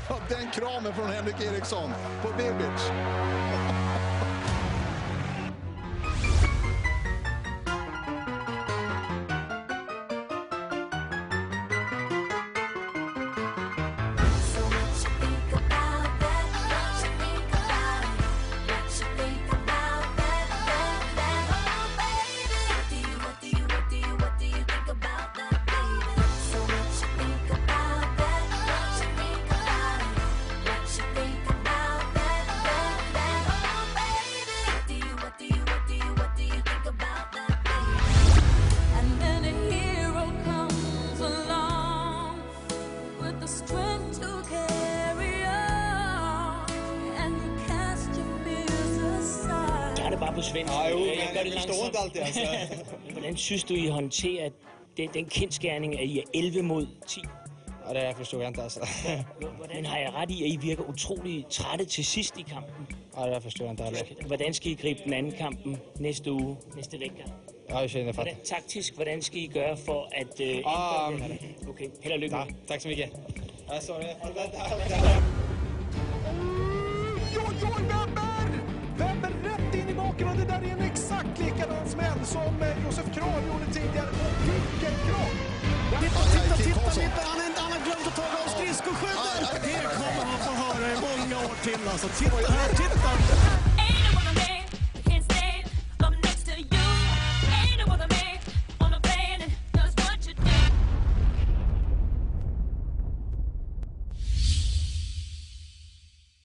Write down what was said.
Den kramen från Henrik Eriksson på Bibic. Bare på svensk. Jeg gør det langsomt. Altså. Hvordan synes du, I håndterer den kendskærning, at I er 11 mod 10? Og det forstår jeg ikke, altså. Men har jeg ret i, at I virker utrolig trætte til sidst i kampen? Og det forstår jeg ikke. Hvordan skal I gribe den anden kampen næste uge, næste vækker? Ja, jeg känner det. Taktisk, hvordan skal I gøre for at... Okay, held og lykke. Tak så mycket. Ja, sorry. Webber rätt in i baken och det där är en exakt likadan smäll som Josef Kral gjorde tidigare. Vilken kropp! Titta, han har glömt att ta av skridskoskyddet. Det kommer han få höra i många år till. Alltså, titta här, titta!